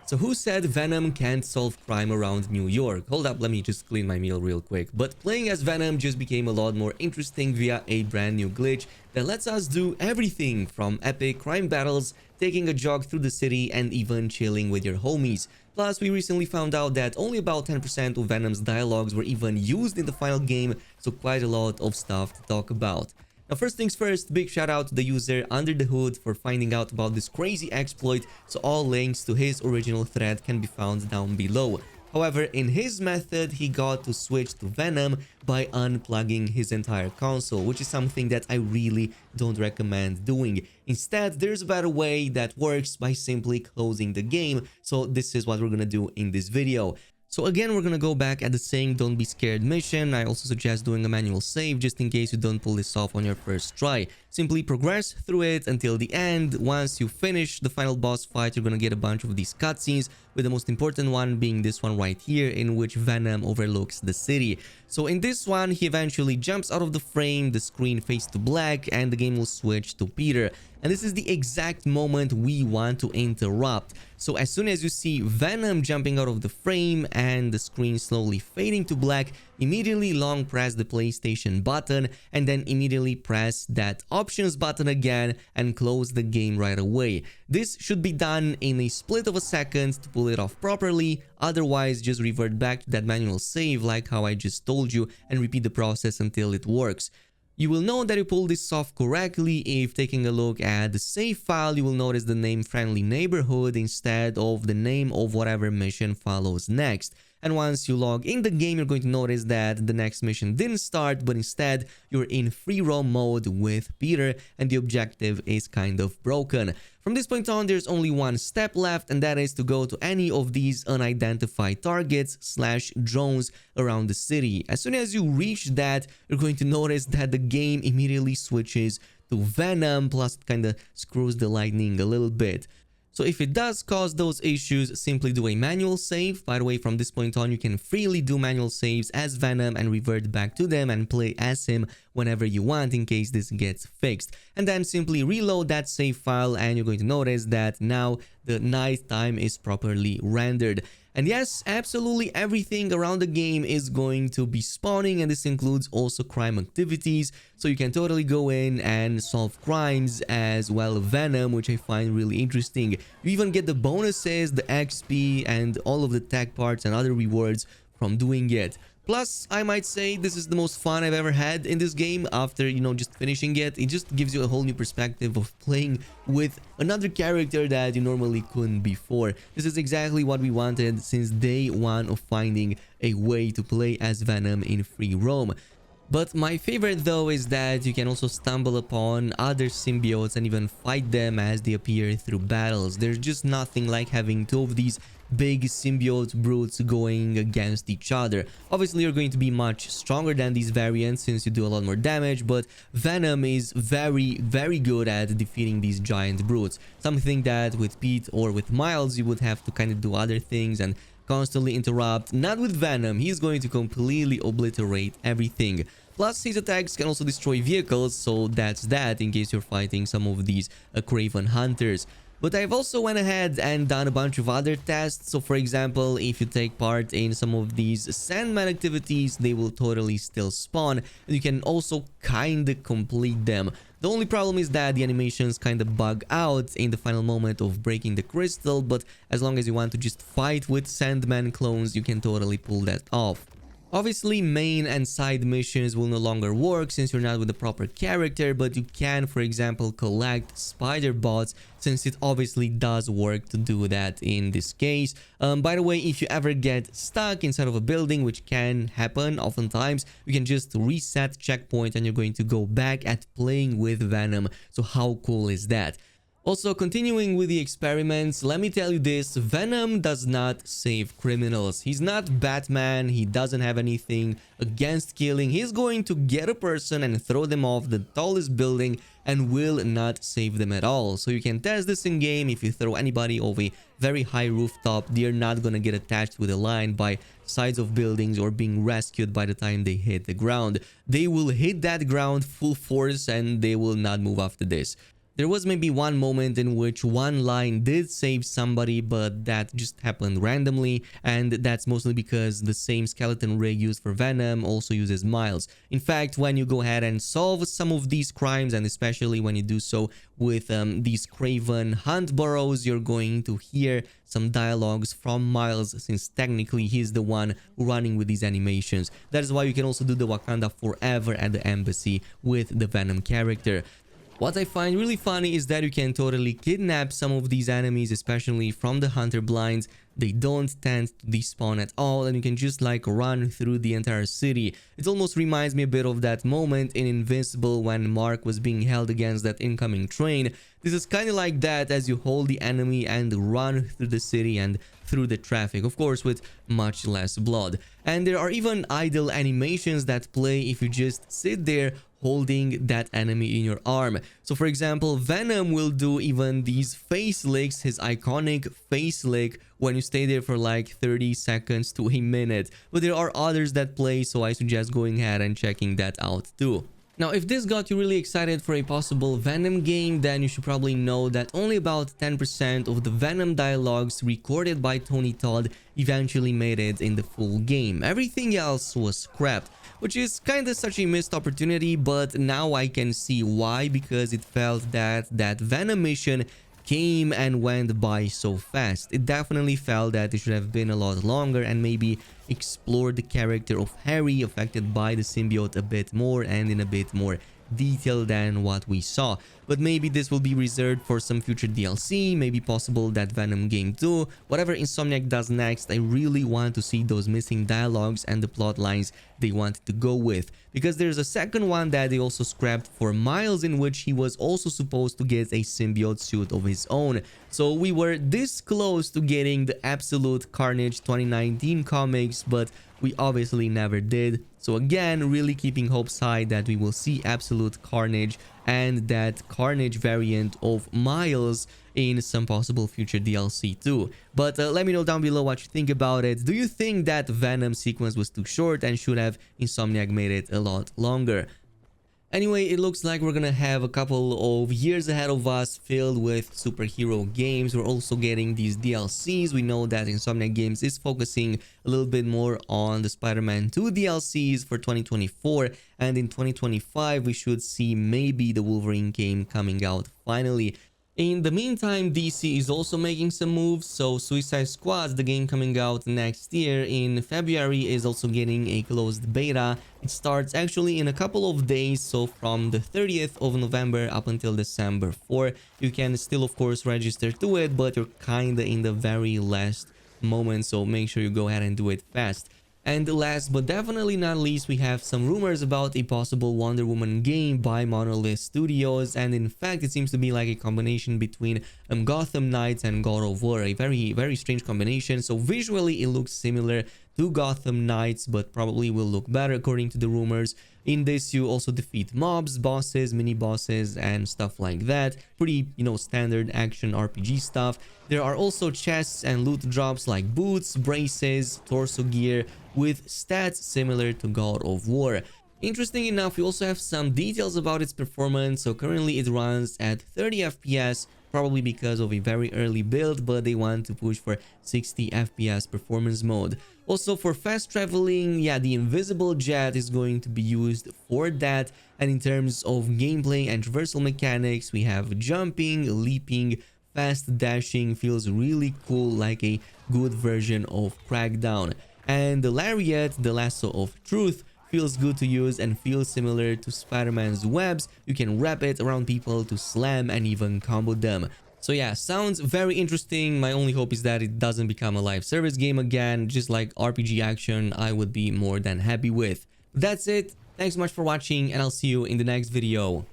So who said Venom can't solve crime around New York? Hold up, let me just clean my meal real quick. But playing as Venom just became a lot more interesting via a brand new glitch that lets us do everything from epic crime battles, taking a jog through the city, and even chilling with your homies. Plus, we recently found out that only about 10% of Venom's dialogues were even used in the final game, so quite a lot of stuff to talk about. Now, first things first, big shout out to the user Under the Hood for finding out about this crazy exploit, so all links to his original thread can be found down below. However, in his method, he got to switch to Venom by unplugging his entire console, which is something that I really don't recommend doing. Instead, there's a better way that works by simply closing the game, so this is what we're gonna do in this video. So again, we're gonna go back at the saying don't be scared mission. I also suggest doing a manual save just in case you don't pull this off on your first try. Simply progress through it until the end. Once you finish the final boss fight, you're gonna get a bunch of these cutscenes, with the most important one being this one right here, in which Venom overlooks the city. So in this one, he eventually jumps out of the frame, the screen fades to black, and the game will switch to Peter. And this is the exact moment we want to interrupt. So as soon as you see Venom jumping out of the frame and the screen slowly fading to black, immediately long press the PlayStation button and then immediately press that options button again and close the game right away. This should be done in a split of a second to pull it off properly. Otherwise, just revert back to that manual save like how I just told you and repeat the process until it works. You will know that you pulled this off correctly if taking a look at the save file, you will notice the name Friendly Neighborhood instead of the name of whatever mission follows next. And once you log in the game, you're going to notice that the next mission didn't start, but instead you're in free roam mode with Peter and the objective is kind of broken. From this point on, there's only one step left, and that is to go to any of these unidentified targets / drones around the city. As soon as you reach that, you're going to notice that the game immediately switches to Venom, plus it kind of screws the lightning a little bit. So if it does cause those issues, simply do a manual save. By the way, from this point on, you can freely do manual saves as Venom and revert back to them and play as him whenever you want in case this gets fixed. And then simply reload that save file and you're going to notice that now the night time is properly rendered. And yes, absolutely everything around the game is going to be spawning, and this includes also crime activities. So you can totally go in and solve crimes as well Venom, which I find really interesting. You even get the bonuses, the XP, and all of the tech parts and other rewards from doing it. Plus, I might say this is the most fun I've ever had in this game after, just finishing it. It just gives you a whole new perspective of playing with another character that you normally couldn't before. This is exactly what we wanted since day one of finding a way to play as Venom in free roam. But my favorite though is that you can also stumble upon other symbiotes and even fight them as they appear through battles. There's just nothing like having two of these big symbiote brutes going against each other. Obviously, you're going to be much stronger than these variants since you do a lot more damage, but Venom is very good at defeating these giant brutes. Something that with Pete or with Miles, you would have to kind of do other things and constantly interrupt. Not with Venom, he's going to completely obliterate everything. Plus, his attacks can also destroy vehicles, so that's that in case you're fighting some of these Craven hunters. But I've also went ahead and done a bunch of other tests. So for example, if you take part in some of these Sandman activities, they will totally still spawn, and you can also kinda complete them. The only problem is that the animations kinda bug out in the final moment of breaking the crystal, but as long as you want to just fight with Sandman clones, you can totally pull that off. Obviously, main and side missions will no longer work since you're not with the proper character, but you can, for example, collect spider bots since it obviously does work to do that in this case. By the way, if you ever get stuck inside of a building, which can happen oftentimes, you can just reset checkpoint and you're going to go back at playing with Venom. So how cool is that? Also, continuing with the experiments, let me tell you this, Venom does not save criminals. He's not Batman, he doesn't have anything against killing. He's going to get a person and throw them off the tallest building and will not save them at all. So you can test this in game. If you throw anybody off a very high rooftop, they're not gonna get attached with a line by sides of buildings or being rescued by the time they hit the ground. They will hit that ground full force and they will not move after this. There was maybe one moment in which one line did save somebody, but that just happened randomly, and that's mostly because the same skeleton rig used for Venom also uses Miles. In fact, when you go ahead and solve some of these crimes, and especially when you do so with these Craven hunt burrows, you're going to hear some dialogues from Miles, since technically he's the one running with these animations. That is why you can also do the Wakanda Forever at the embassy with the Venom character. What I find really funny is that you can totally kidnap some of these enemies, especially from the hunter blinds. They don't tend to despawn at all, and you can just like run through the entire city. It almost reminds me a bit of that moment in Invincible when Mark was being held against that incoming train. This is kind of like that, as you hold the enemy and run through the city and through the traffic, of course with much less blood. And there are even idle animations that play if you just sit there holding that enemy in your arm. So for example, Venom will do even these face licks, his iconic face lick, when you stay there for like 30 seconds to a minute. But there are others that play, so I suggest going ahead and checking that out too. Now, if this got you really excited for a possible Venom game, then you should probably know that only about 10% of the Venom dialogues recorded by Tony Todd eventually made it in the full game. Everything else was scrapped, which is kinda such a missed opportunity, but now I can see why, because it felt that that Venom mission came and went by so fast. It definitely felt that it should have been a lot longer and maybe explored the character of Harry affected by the symbiote a bit more and in a bit more detail than what we saw. But maybe this will be reserved for some future DLC, maybe possible that Venom game 2. Whatever Insomniac does next, I really want to see those missing dialogues and the plot lines they wanted to go with. Because there's a second one that they also scrapped for Miles, in which he was also supposed to get a symbiote suit of his own. So we were this close to getting the Absolute Carnage 2019 comics, but we obviously never did. So again, really keeping hopes high that we will see Absolute Carnage and that Carnage variant of Miles in some possible future DLC too. But let me know down below what you think about it. Do you think that Venom sequence was too short and should have Insomniac made it a lot longer? Anyway, it looks like we're gonna have a couple of years ahead of us filled with superhero games. We're also getting these DLCs. We know that Insomniac Games is focusing a little bit more on the Spider-Man 2 DLCs for 2024. And in 2025, we should see maybe the Wolverine game coming out finally. In the meantime, DC is also making some moves, so Suicide Squad, the game coming out next year in February, is also getting a closed beta. It starts actually in a couple of days, so from the 30th of November up until December 4. You can still, of course, register to it, but you're kinda in the very last moment, so make sure you go ahead and do it fast. And last but definitely not least, we have some rumors about a possible Wonder Woman game by Monolith Studios, and in fact it seems to be like a combination between Gotham Knights and God of War, a very strange combination. So visually it looks similar to Gotham Knights, but probably will look better according to the rumors. In this, you also defeat mobs, bosses, mini bosses, and stuff like that. Pretty, standard action RPG stuff. There are also chests and loot drops like boots, braces, torso gear with stats similar to God of War. Interesting enough, we also have some details about its performance. So currently it runs at 30 FPS, probably because of a very early build, but they want to push for 60 FPS performance mode. Also for fast traveling, yeah, the invisible jet is going to be used for that. And in terms of gameplay and traversal mechanics, we have jumping, leaping, fast dashing. Feels really cool, like a good version of Crackdown. And the lariat, the lasso of truth, feels good to use and feels similar to Spider-Man's webs. You can wrap it around people to slam and even combo them. So yeah, sounds very interesting. My only hope is that it doesn't become a live service game again. Just like RPG action, I would be more than happy with. That's it. Thanks so much for watching, and I'll see you in the next video.